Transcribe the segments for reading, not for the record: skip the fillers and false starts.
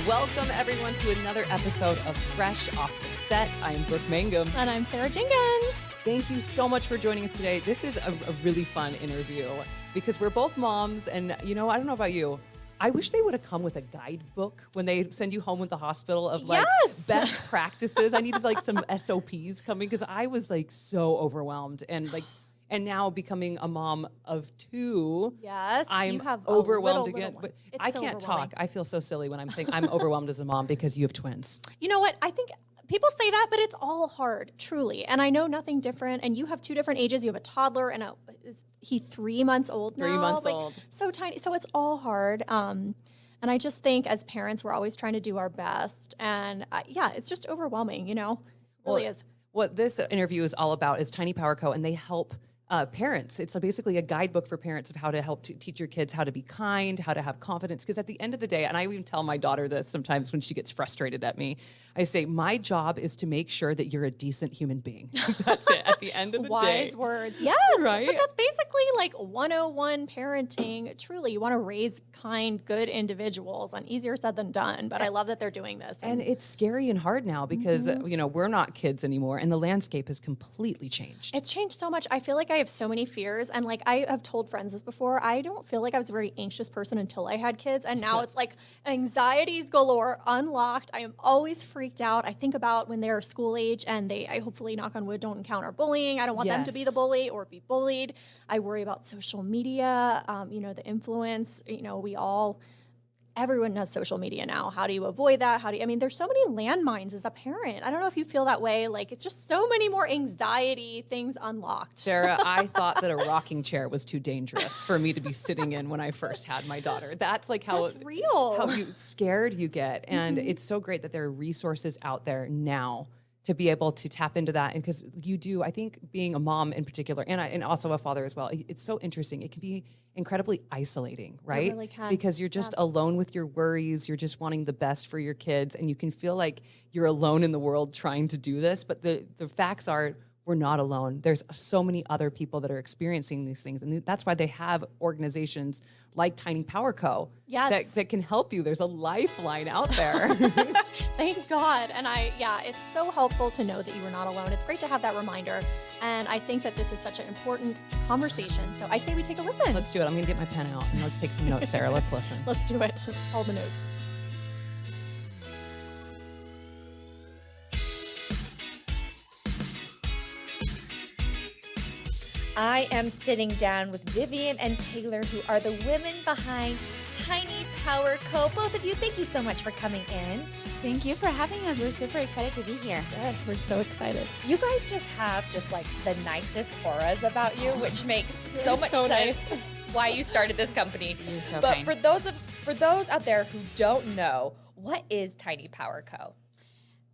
Welcome, everyone, to another episode of Fresh Off the Set. I am Brooke Mangum. And I'm Sarah Jenkins. Thank you so much for joining us today. This is a really fun interview because we're both moms. And, I don't know about you. I wish they would have come with a guidebook when they send you home with the hospital of best practices. I needed some SOPs coming because I was so overwhelmed and now becoming a mom of two. Yes, I'm you have overwhelmed little again. one. But It's I so can't overwhelming. talk. I feel so silly when I'm saying I'm overwhelmed as a mom because you have twins. You know what? I think people say that, but it's all hard, truly. And I know nothing different. And you have two different ages. You have a toddler and is he 3 months old now? 3 months old. So tiny. So it's all hard. And I just think as parents, we're always trying to do our best. And it's just overwhelming, It really is. What this interview is all about is Tiny Power Co. And they help parents. It's basically a guidebook for parents of how to help teach your kids how to be kind, how to have confidence. Because at the end of the day, and I even tell my daughter this sometimes when she gets frustrated at me, I say, my job is to make sure that you're a decent human being. That's it. At the end of the day. Wise words. Yes. Right? But that's basically 101 parenting. Truly, you want to raise kind, good individuals, and easier said than done. But I love that they're doing this. And it's scary and hard now because, we're not kids anymore and the landscape has completely changed. It's changed so much. I feel like I have so many fears. And I have told friends this before. I don't feel like I was a very anxious person until I had kids. And now it's anxieties galore, unlocked. I am always freaked out. I think about when they're school age and I hopefully, knock on wood, don't encounter bullying. I don't want them to be the bully or be bullied. I worry about social media, the influence. Everyone has social media now. How do you avoid that? There's so many landmines as a parent. I don't know if you feel that way. It's just so many more anxiety things unlocked. Sarah, I thought that a rocking chair was too dangerous for me to be sitting in when I first had my daughter. That's That's real. How scared you get. And it's so great that there are resources out there now to be able to tap into that. And because I think being a mom in particular, and also a father as well, it's so interesting. It can be incredibly isolating, right? It really can. Because you're just alone with your worries. You're just wanting the best for your kids. And you can feel like you're alone in the world trying to do this. But the facts are, we're not alone. There's so many other people that are experiencing these things. And that's why they have organizations like Tiny Power Co. Yes. that can help you. There's a lifeline out there. Thank God. And it's so helpful to know that you are not alone. It's great to have that reminder. And I think that this is such an important conversation. So I say we take a listen. Let's do it. I'm going to get my pen out and let's take some notes, Sarah. Let's listen. Let's do it. All the notes. I am sitting down with Viviane and Taylor, who are the women behind Tiny Power Co. Both of you, thank you so much for coming in. Thank you for having us. We're super excited to be here. Yes, we're so excited. You guys just have the nicest auras about you, which makes so much sense why you started this company. You're so but kind. for those out there who don't know, what is Tiny Power Co.?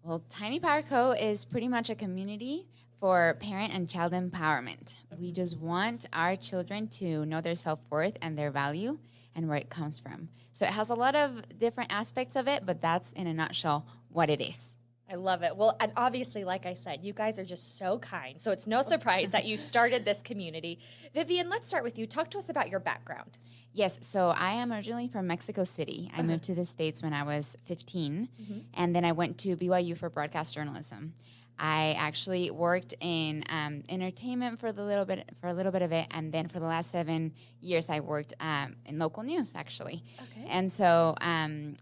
Well, Tiny Power Co. is pretty much a community for parent and child empowerment. We just want our children to know their self-worth and their value and where it comes from. So it has a lot of different aspects of it, but that's in a nutshell what it is. I love it. Well, and obviously, like I said, you guys are just so kind. So it's no surprise that you started this community. Viviane, let's start with you. Talk to us about your background. Yes, so I am originally from Mexico City. I moved to the States when I was 15, and then I went to BYU for broadcast journalism. I actually worked in entertainment for a little bit of it, and then for the last 7 years, I worked in local news, actually. Okay. And so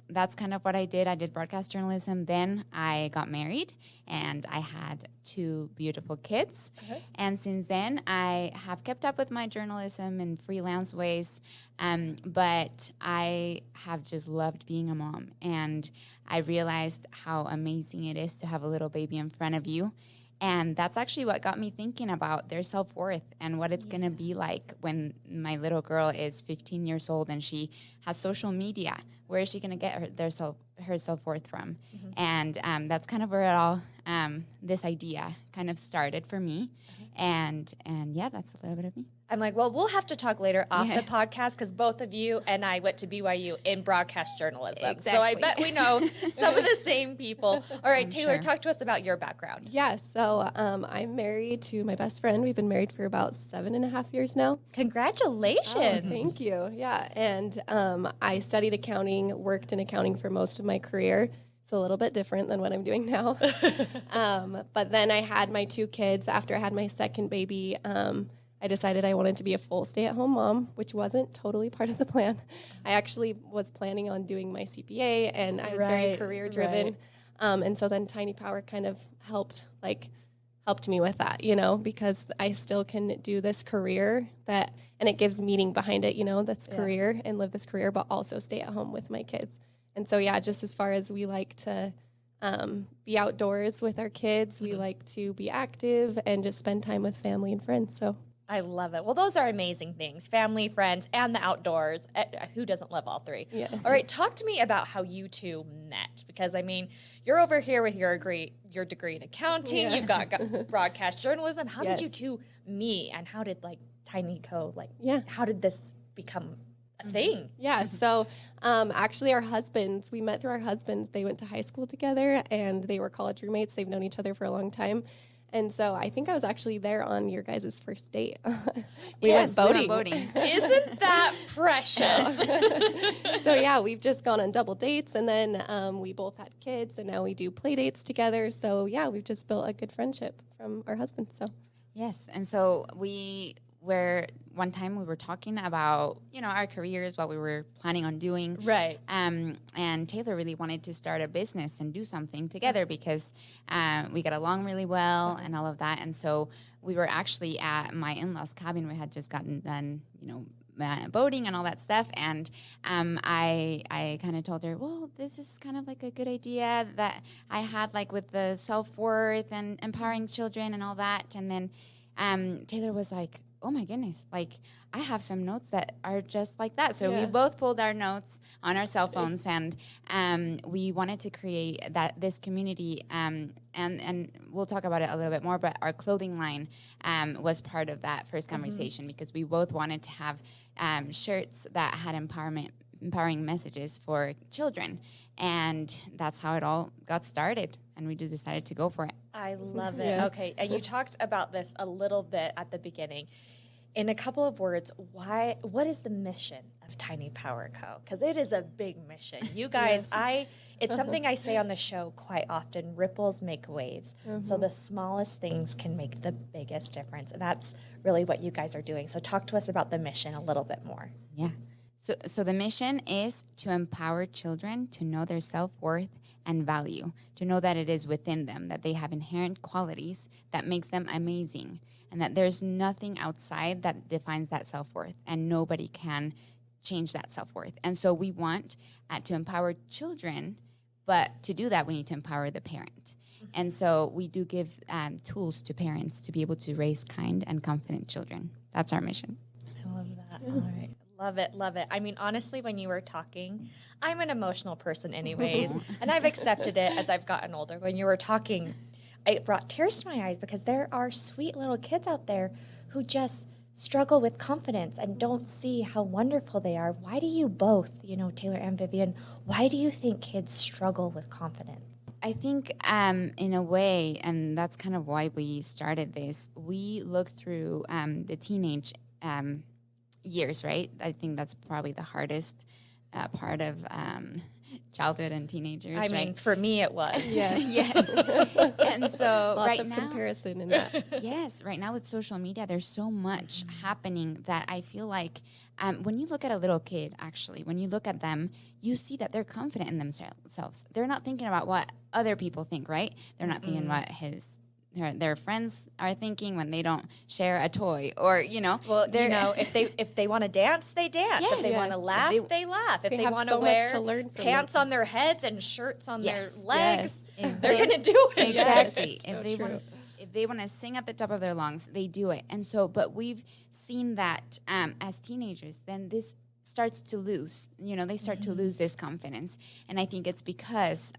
that's kind of what I did. I did broadcast journalism. Then I got married, and I had 2 beautiful kids. Okay. And since then, I have kept up with my journalism in freelance ways, but I have just loved being a mom, and I realized how amazing it is to have a little baby in front of you. And that's actually what got me thinking about their self-worth and what it's going to be like when my little girl is 15 years old and she has social media. Where is she going to get her self-worth from? And that's kind of where it all, this idea kind of started for me. And yeah, that's a little bit of me. I'm like, well, we'll have to talk later off the podcast because both of you and I went to BYU in broadcast journalism. Exactly. So I bet we know some of the same people. All right, Taylor, talk to us about your background. Yeah, so I'm married to my best friend. We've been married for about 7.5 years now. Congratulations. Oh, thank you. Yeah, and I studied accounting, worked in accounting for most of my career. It's a little bit different than what I'm doing now. But then I had my 2 kids. After I had my second baby, I decided I wanted to be a full stay-at-home mom, which wasn't totally part of the plan. I actually was planning on doing my CPA, and I was very career-driven. And so then Tiny Power kind of helped me with that, you know, because I still can do this career and it gives meaning behind it, you know, that's career and live this career, but also stay at home with my kids. And so, yeah, just as far as we like to be outdoors with our kids, we like to be active and just spend time with family and friends. So I love it. Well, those are amazing things. Family, friends, and the outdoors. Who doesn't love all 3? Yeah. All right, talk to me about how you two met. Because, I mean, you're over here with your degree in accounting. You've got broadcast journalism. How did you two meet? And how did, Tiny Co., how did this become a thing? Yeah, so actually our husbands, we met through our husbands. They went to high school together, and they were college roommates. They've known each other for a long time. And so I think I was actually there on your guys' first date. We went boating. Isn't that precious? So yeah, we've just gone on double dates, and then we both had kids, and now we do play dates together. So yeah, we've just built a good friendship from our husbands. So Yes, and so one time we were talking about, our careers, what we were planning on doing. Right. And Taylor really wanted to start a business and do something together because we got along really well and all of that. And so we were actually at my in-laws' cabin. We had just gotten done, boating and all that stuff. And I kind of told her, well, this is kind of like a good idea that I had with the self-worth and empowering children and all that. And then Taylor was like, oh my goodness, I have some notes that are just like that. So we both pulled our notes on our cell phones, and we wanted to create this community, and we'll talk about it a little bit more, but our clothing line was part of that first conversation because we both wanted to have shirts that had empowering messages for children. And that's how it all got started, and we just decided to go for it. I love it. Yes. Okay, and you talked about this a little bit at the beginning. In a couple of words, what is the mission of Tiny Power Co? Because it is a big mission. You guys, it's something I say on the show quite often, ripples make waves. So the smallest things can make the biggest difference. And that's really what you guys are doing. So talk to us about the mission a little bit more. Yeah. So the mission is to empower children to know their self-worth and value, to know that it is within them, that they have inherent qualities that makes them amazing, and that there's nothing outside that defines that self-worth, and nobody can change that self-worth. And so we want to empower children, but to do that, we need to empower the parent. And so we do give tools to parents to be able to raise kind and confident children. That's our mission. I love that. All right. Love it, love it. I mean, honestly, when you were talking, I'm an emotional person anyways, and I've accepted it as I've gotten older. When you were talking, it brought tears to my eyes because there are sweet little kids out there who just struggle with confidence and don't see how wonderful they are. Why do you both, Taylor and Viviane, why do you think kids struggle with confidence? I think in a way, and that's kind of why we started this, we look through the teenage years, right? I think that's probably the hardest part of childhood and teenagers. I mean, for me it was. Yes. And so lots right of now, comparison in that. yes, right now with social media, there's so much happening that I feel like when you look at a little kid, actually, when you look at them, you see that they're confident in themselves. They're not thinking about what other people think, right? They're not thinking what their friends are thinking when they don't share a toy, or Well, if they want to dance, they dance. Yes. If they want to laugh, they laugh. If they want to so wear much to learn from pants them. on their heads and shirts on Yes. their legs, If they're gonna do it. Exactly. Yes, If they want to sing at the top of their lungs, they do it. And so, but we've seen that as teenagers, then this starts to lose. They start to lose this confidence, and I think it's because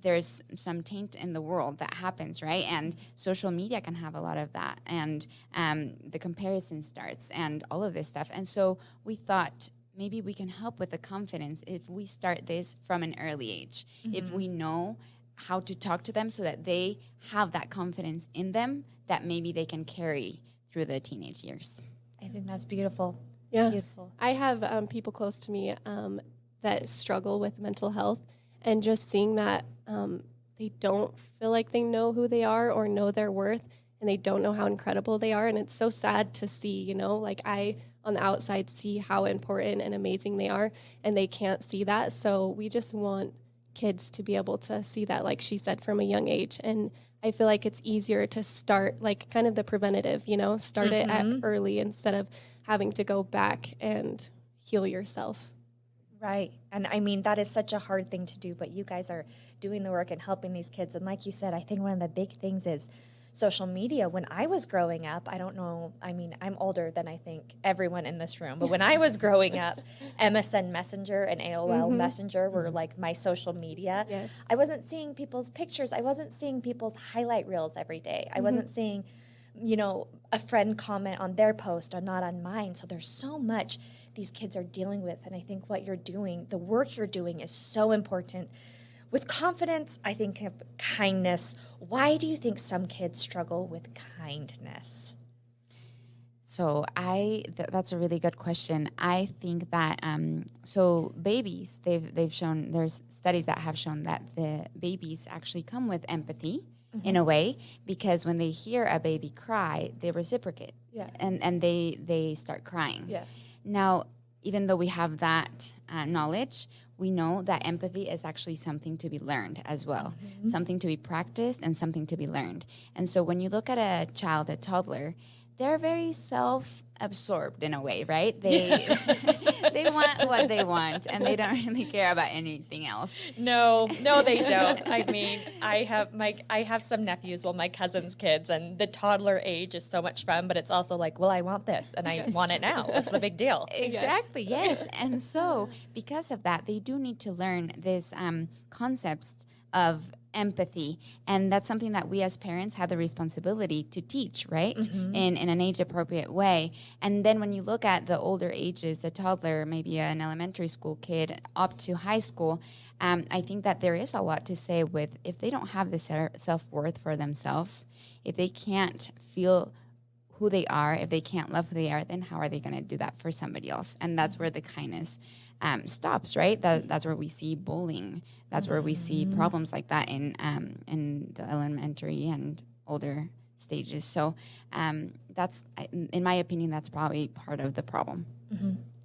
there's some taint in the world that happens, right? And social media can have a lot of that. And the comparison starts and all of this stuff. And so we thought maybe we can help with the confidence if we start this from an early age. If we know how to talk to them so that they have that confidence in them that maybe they can carry through the teenage years. I think that's beautiful. Yeah. Beautiful. I have people close to me that struggle with mental health, and just seeing that they don't feel like they know who they are or know their worth, and they don't know how incredible they are. And it's so sad to see, you know, like I on the outside see how important and amazing they are, and they can't see that. So we just want kids to be able to see that, like she said, from a young age. And I feel like it's easier to start like kind of the preventative, you know, start it at early instead of having to go back and heal yourself. Right. And I mean, that is such a hard thing to do, but you guys are doing the work and helping these kids. And like you said, I think one of the big things is social media. When I was growing up, I don't know, I mean, I'm older than I think everyone in this room, but when I was growing up, MSN Messenger and AOL Messenger were like my social media. Yes. I wasn't seeing people's pictures. I wasn't seeing people's highlight reels every day. I wasn't seeing, you know, a friend comment on their post or not on mine. So there's so much these kids are dealing with. And I think what you're doing, the work you're doing is so important. With confidence, I think of kindness. Why do you think some kids struggle with kindness? So that's a really good question. I think that so babies, they've shown, there's studies that have shown that the babies actually come with empathy in a way, because when they hear a baby cry, they reciprocate. Yeah. And they start crying. Yeah. Now, even though we have that knowledge, we know that empathy is actually something to be learned as well, something to be practiced and something to be learned. And so when you look at a child, a toddler, they're very self-absorbed in a way, right? They they want what they want, and they don't really care about anything else. No, they don't. I mean, I have some nephews, well, my cousin's kids, and the toddler age is so much fun, but it's also like, well, I want this, and I want it now. What's the big deal? Exactly, yes. And so because of that, they do need to learn this concepts of empathy, and that's something that we as parents have the responsibility to teach, right? In an age appropriate way. And then when you look at the older ages, a toddler, maybe an elementary school kid up to high school, I think that there is a lot to say with if they don't have the self-worth for themselves, if they can't feel who they are, if they can't love who they are, then how are they going to do that for somebody else? And that's where the kindness stops, right? That's where we see bullying. That's where we see problems like that in the elementary and older stages. So that's, in my opinion, that's probably part of the problem.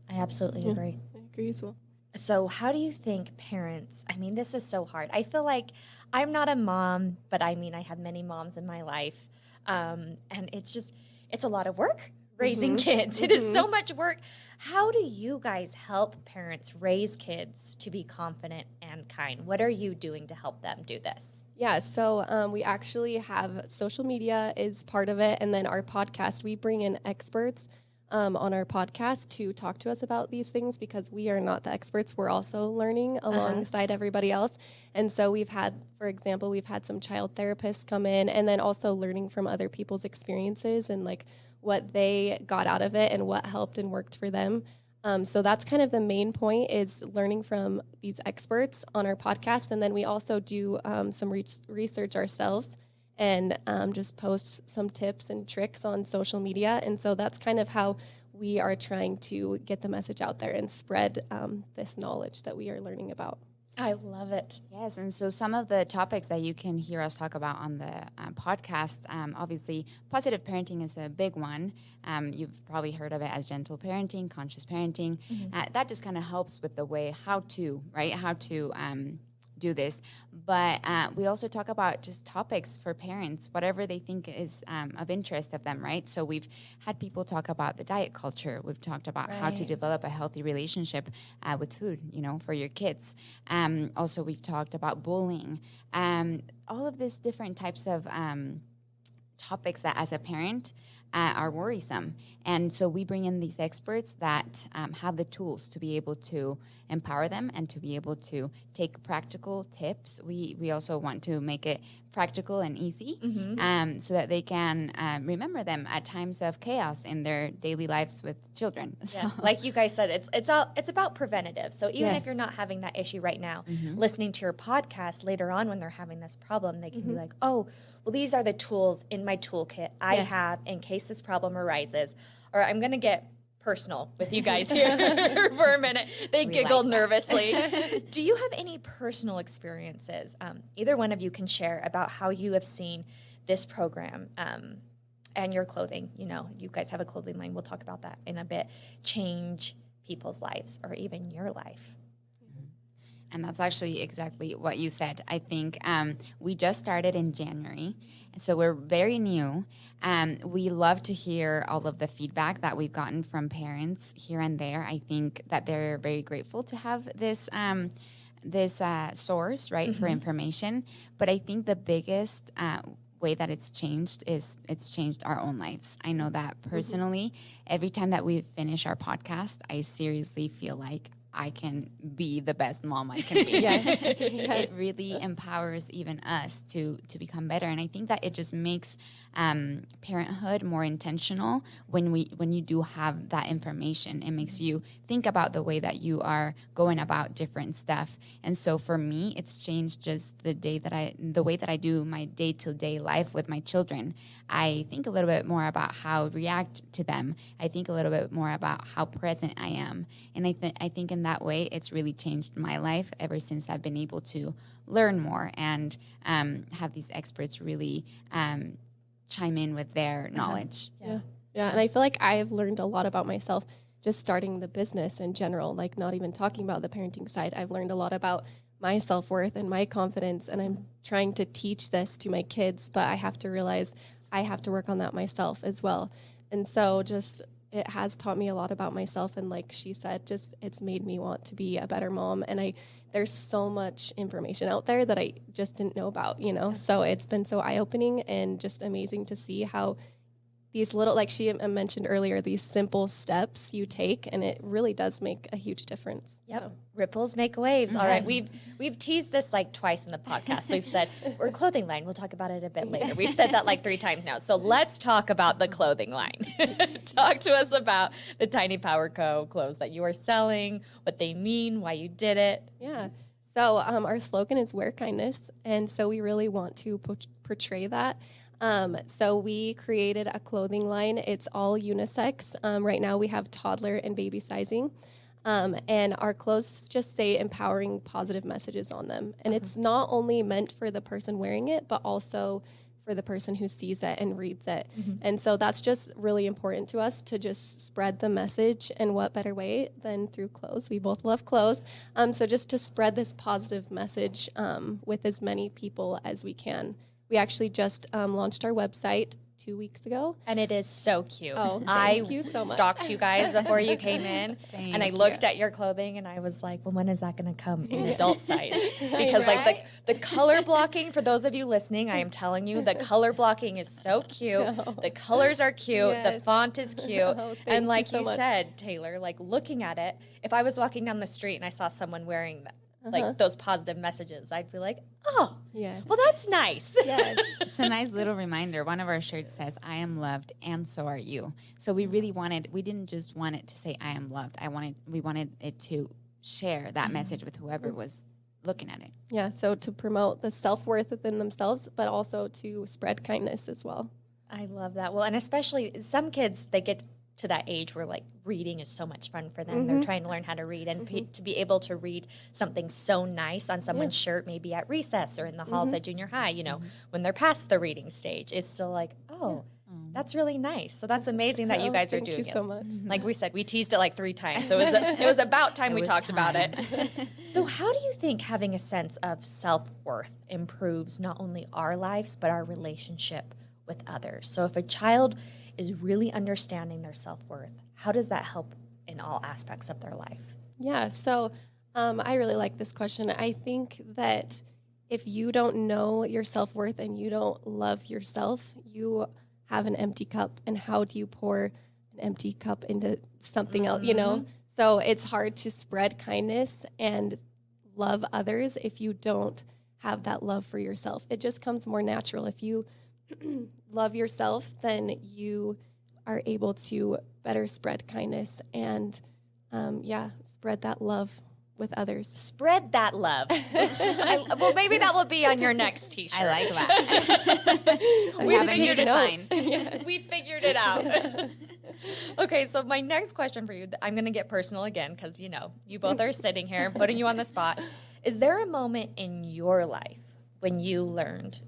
I absolutely agree. I agree as well. So how do you think parents, I mean, this is so hard. I feel like I'm not a mom, but I mean, I have many moms in my life. And it's a lot of work raising kids. It is so much work. How do you guys help parents raise kids to be confident and kind? What are you doing to help them do this? Yeah, so we actually have social media is part of it, and then our podcast, we bring in experts on our podcast to talk to us about these things because we are not the experts. We're also learning alongside everybody else. And so we've had, for example, we've had some child therapists come in, and then also learning from other people's experiences and like what they got out of it and what helped and worked for them. So that's kind of the main point, is learning from these experts on our podcast. And then we also do some research ourselves and just post some tips and tricks on social media. And so that's kind of how we are trying to get the message out there and spread this knowledge that we are learning about. I love it. Yes, and so some of the topics that you can hear us talk about on the podcast, obviously, positive parenting is a big one. You've probably heard of it as gentle parenting, conscious parenting. That just kind of helps with the way how to do this. But we also talk about just topics for parents, whatever they think is of interest of them, right? So we've had people talk about the diet culture. We've talked about how to develop a healthy relationship with food, for your kids. Also, we've talked about bullying. All of these different types of topics that as a parent, are worrisome. And so we bring in these experts that have the tools to be able to empower them and to be able to take practical tips. We also want to make it practical and easy so that they can remember them at times of chaos in their daily lives with children. Yeah. So, Like you guys said, it's about preventative. So even Yes. if you're not having that issue right now, listening to your podcast later on when they're having this problem, they can be like, oh, well, these are the tools in my toolkit I Yes. have in case this problem arises. Or I'm going to get personal with you guys here for a minute. They We giggle like that. nervously. Do you have any personal experiences, either one of you can share, about how you have seen this program and your clothing, you guys have a clothing line, we'll talk about that in a bit, change people's lives or even your life? and that's actually exactly what you said. I think we just started in January, and so we're very new. We love to hear all of the feedback that we've gotten from parents here and there. I think that they're very grateful to have this source, right, for information. But I think the biggest way that it's changed is it's changed our own lives. I know that personally, every time that we finish our podcast, I seriously feel like I can be the best mom I can be. Yes. It really empowers even us to become better. And I think that it just makes parenthood more intentional when you do have that information. It makes you think about the way that you are going about different stuff. And so for me, it's changed just the way that I do my day-to-day life with my children. I think a little bit more about how to react to them. I think a little bit more about how present I am. And I think in that way, it's really changed my life ever since I've been able to learn more and have these experts really chime in with their knowledge. Yeah. And I feel like I've learned a lot about myself just starting the business in general, like not even talking about the parenting side. I've learned a lot about my self-worth and my confidence, and I'm trying to teach this to my kids, but I have to realize I have to work on that myself as well. And so just it has taught me a lot about myself, and like she said, just it's made me want to be a better mom. And there's so much information out there that I just didn't know about, So it's been so eye-opening and just amazing to see how these little, like she mentioned earlier, these simple steps you take, and it really does make a huge difference. Yep. So. Ripples make waves. All right. We've teased this like twice in the podcast. We've said we're a clothing line. We'll talk about it a bit later. We've said that like 3 times now. So let's talk about the clothing line. Talk to us about the Tiny Power Co. clothes that you are selling, what they mean, why you did it. Yeah. So our slogan is wear kindness. And so we really want to portray that. So we created a clothing line. It's all unisex. Right now we have toddler and baby sizing. And our clothes just say empowering positive messages on them. And it's not only meant for the person wearing it, but also for the person who sees it and reads it. And so that's just really important to us to just spread the message. And what better way than through clothes? We both love clothes. So just to spread this positive message with as many people as we can. We actually just launched our website 2 weeks ago. And it is so cute. Oh, I thank you so much. stalked you guys before you came in. Thank And I looked at your clothing and I was like, well, when is that going to come in adult size? Because like the color blocking, for those of you listening, I am telling you, the color blocking is so cute. The colors are cute. The Yes. font is cute. Thank And like so you much. said, Taylor, like looking at it, if I was walking down the street and I saw someone wearing that, like those positive messages, I'd be like, oh, Yes. well, that's nice. Yes. It's a nice little reminder. One of our shirts says, I am loved and so are you. So we didn't just want it to say I am loved. We wanted it to share that message with whoever was looking at it. Yeah, so to promote the self-worth within themselves, but also to spread kindness as well. I love that. Well, and especially some kids, they get to that age where like reading is so much fun for them. They're trying to learn how to read, and to be able to read something so nice on someone's shirt, maybe at recess or in the halls at junior high, when they're past the reading stage, is still like, oh, that's really nice. So that's amazing that you guys are doing Thank you so it. much. Like we said, we teased it like 3 times. So it was about time we was talked about time. it. So how do you think having a sense of self-worth improves not only our lives, but our relationship with others? So if a child is really understanding their self-worth, how does that help in all aspects of their life? Yeah, so I really like this question. I think that if you don't know your self-worth and you don't love yourself, you have an empty cup, and how do you pour an empty cup into something else, you know? So it's hard to spread kindness and love others if you don't have that love for yourself. It just comes more natural. If you love yourself, then you are able to better spread kindness and, spread that love with others. Spread that love. Well, maybe that will be on your next T-shirt. I like that. We have a new figured it design. Yes. We figured it out. Okay, so my next question for you, I'm going to get personal again because, you know, you both are sitting here, putting you on the spot. Is there a moment in your life when you learned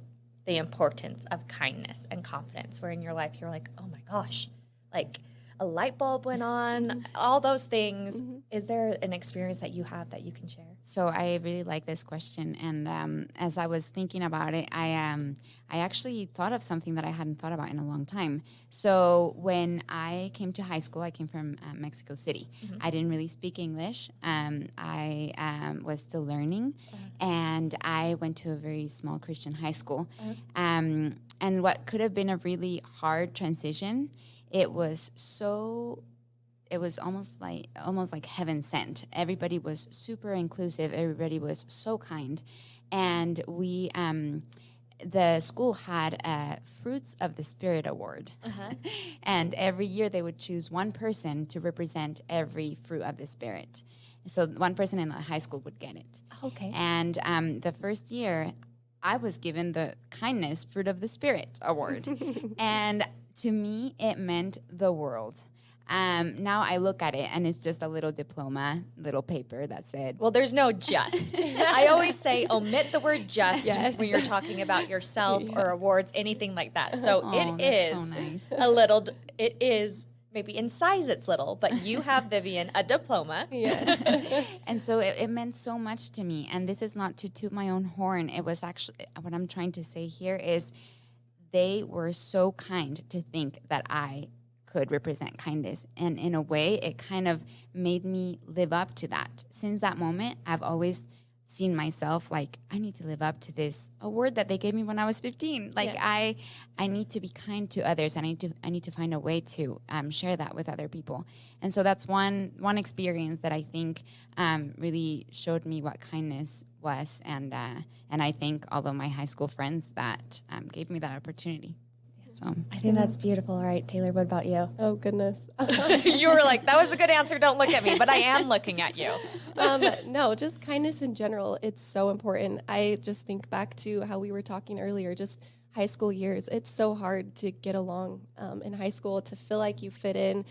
the importance of kindness and confidence, where in your life you're like, oh my gosh, like a light bulb went on, all those things? Is there an experience that you have that you can share? So I really like this question, and as I was thinking about it, I actually thought of something that I hadn't thought about in a long time. So when I came to high school, I came from Mexico City. I didn't really speak English. I was still learning, and I went to a very small Christian high school. And what could have been a really hard transition, it was almost like heaven sent. Everybody was super inclusive. Everybody was so kind. And we, the school had a Fruits of the Spirit Award. And every year they would choose one person to represent every fruit of the Spirit. So one person in the high school would get it. Okay. And the first year, I was given the Kindness Fruit of the Spirit Award. And to me, it meant the world. Now I look at it and it's just a little diploma, little paper that said. Well, there's no just. I always say omit the word just when you're talking about yourself or awards, anything like that. So it is so nice. a little, it is maybe in size it's little, but you have, Viviane, a diploma. And so it meant so much to me. And this is not to toot my own horn. It was actually, what I'm trying to say here is they were so kind to think that I could represent kindness. And in a way, it kind of made me live up to that. Since that moment, I've always seen myself like, I need to live up to this award that they gave me when I was 15. Like I need to be kind to others. And I need to find a way to share that with other people. And so that's one experience that I think really showed me what kindness was. And I thank all of my high school friends that gave me that opportunity. So I think that's beautiful. All right, Taylor, what about you? Oh, goodness. You were like, that was a good answer. Don't look at me. But I am looking at you. No, just kindness in general. It's so important. I just think back to how we were talking earlier, just high school years. It's so hard to get along in high school, to feel like you fit in.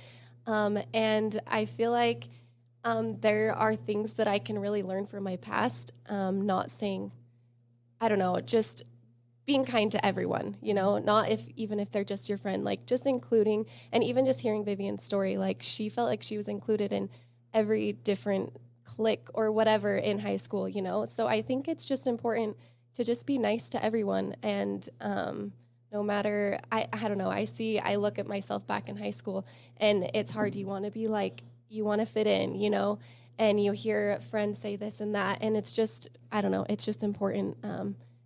And I feel like there are things that I can really learn from my past, not saying, I don't know, just being kind to everyone, you know, not even if they're just your friend, like just including, and even just hearing Viviane's story, like she felt like she was included in every different clique or whatever in high school, you know? So I think it's just important to just be nice to everyone. And no matter, I don't know, I look at myself back in high school and it's hard. You want to be like, you want to fit in, you know, and you hear friends say this and that. And it's just, I don't know, it's just important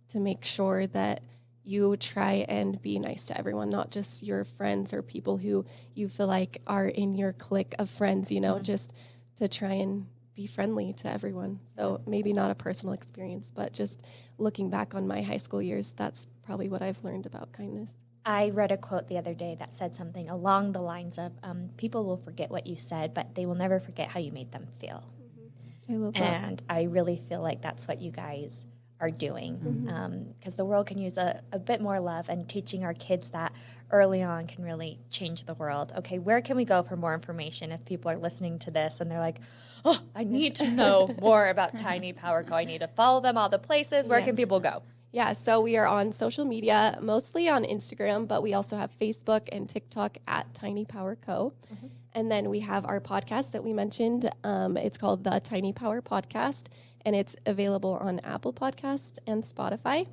to make sure that you try and be nice to everyone, not just your friends or people who you feel like are in your clique of friends, you know, just to try and be friendly to everyone. So maybe not a personal experience, but just looking back on my high school years, that's probably what I've learned about kindness. I read a quote the other day that said something along the lines of, people will forget what you said, but they will never forget how you made them feel. I love that. And I really feel like that's what you guys are doing, because the world can use a bit more love, and teaching our kids that early on can really change the world. Okay, where can we go for more information if people are listening to this and they're like, oh, I need to know more about Tiny Power Co. I need to follow them all the places. Where can people go? Yeah, so we are on social media, mostly on Instagram, but we also have Facebook and TikTok at Tiny Power Co. And then we have our podcast that we mentioned. It's called the Tiny Power Podcast, and it's available on Apple Podcasts and Spotify.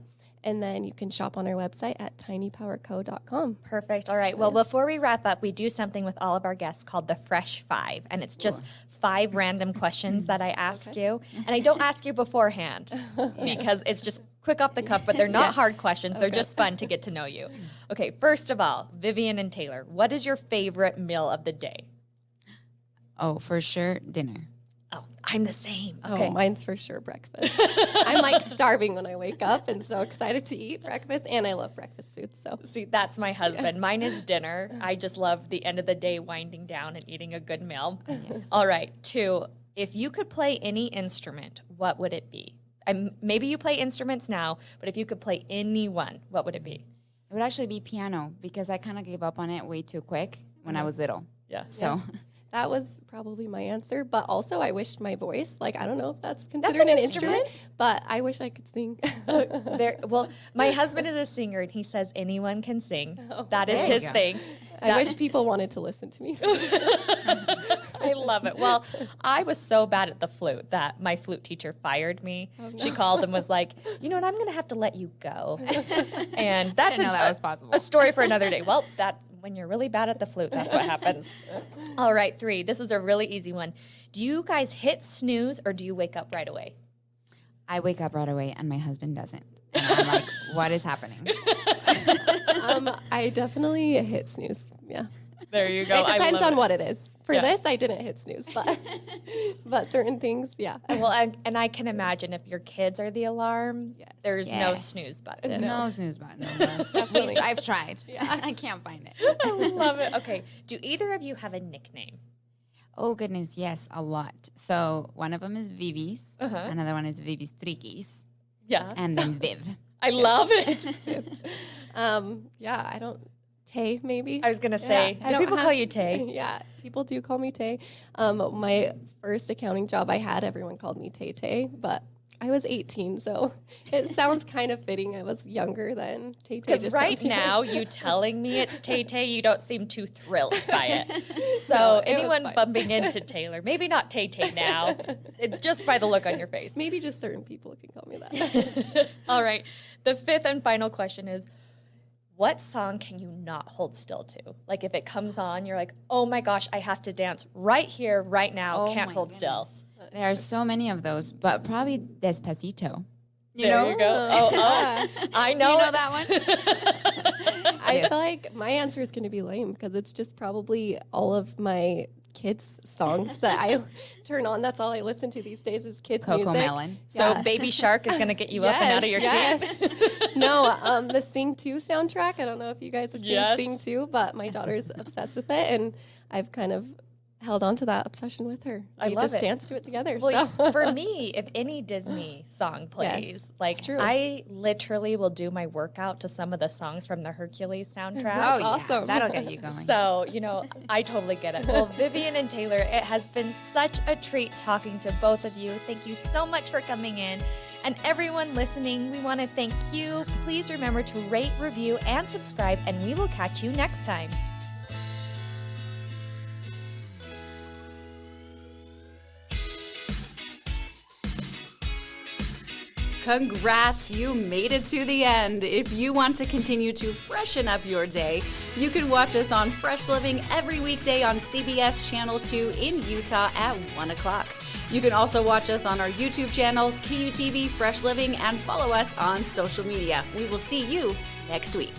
And then you can shop on our website at tinypowerco.com. Perfect. All right. Well, before we wrap up, we do something with all of our guests called the Fresh Five. And it's just 5 random questions that I ask you. And I don't ask you beforehand because it's just quick off the cuff, but they're not hard questions. They're just fun to get to know you. Okay, first of all, Viviane and Taylor, what is your favorite meal of the day? Oh, for sure, dinner. Oh, I'm the same. Oh, Okay. mine's for sure breakfast. I'm like starving when I wake up and so excited to eat breakfast, and I love breakfast food. So See, that's my husband. Mine is dinner. I just love the end of the day winding down and eating a good meal. Yes. All right, 2, if you could play any instrument, what would it be? Maybe you play instruments now, but if you could play any one, what would it be? It would actually be piano because I kind of gave up on it way too quick when I was little. Yeah. So that was probably my answer. But also, I wished my voice, like, I don't know if that's considered an an instrument. but I wish I could sing. Well, my husband is a singer, and he says anyone can sing. That is There you his go. thing. I wish people wanted to listen to me sing. I love it. Well, I was so bad at the flute that my flute teacher fired me. She called and was like, you know what, I'm going to have to let you go. And that's Didn't know that was possible. a story for another day. Well, when you're really bad at the flute, that's what happens. All right, 3. This is a really easy one. Do you guys hit snooze or do you wake up right away? I wake up right away and my husband doesn't. And I'm like, what is happening? I definitely hit snooze. Yeah. There you go. It depends on what it is. For Yeah. this, I didn't hit snooze, but certain things, yeah. Well, and I can imagine if your kids are the alarm, there's no Yes. snooze button. No snooze button. Definitely. I've tried. I can't find it. I love it. Okay. Do either of you have a nickname? Oh, goodness, yes, a lot. So one of them is Vivi's. Uh-huh. Another one is Vivi's Triquis. Yeah. And then Viv. I love it. Yeah, I don't, Tay maybe. I was going to say, I do don't people have- call you Tay? Yeah, people do call me Tay. My first accounting job I had, everyone called me Tay Tay, but I was 18, so it sounds kind of fitting. I was younger then. Tay Tay. Because just right sounds young. now, you telling me it's Tay Tay, you don't seem too thrilled by it. So No, it was anyone fine. bumping into Taylor, maybe not Tay Tay now, just by the look on your face. Maybe just certain people can call me that. All right. The 5th and final question is, what song can you not hold still to? Like if it comes on, you're like, oh my gosh, I have to dance right here, right now, Oh can't my hold still. goodness. There are so many of those, but probably Despacito. There you go. Oh, I know, You know it. that one? I Yes. feel like my answer is going to be lame because it's just probably all of my kids' songs that I turn on. That's all I listen to these days is kids' Coco music. Melon. So Yeah. Baby Shark is going to get you up and out of your seat. No, the Sing 2 soundtrack. I don't know if you guys have seen Yes. Sing 2, but my daughter's obsessed with it, and I've kind of held on to that obsession with her. I We love just it. dance to it together. Well, so. for me, if any Disney song plays, like it's true. I literally will do my workout to some of the songs from the Hercules soundtrack. Oh, yeah. awesome. That'll get you going. So, I totally get it. Well, Viviane and Taylor, it has been such a treat talking to both of you. Thank you so much for coming in. And everyone listening, we want to thank you. Please remember to rate, review, and subscribe, and we will catch you next time. Congrats, you made it to the end. If you want to continue to freshen up your day, you can watch us on Fresh Living every weekday on CBS Channel 2 in Utah at 1 o'clock. You can also watch us on our YouTube channel, KUTV Fresh Living, and follow us on social media. We will see you next week.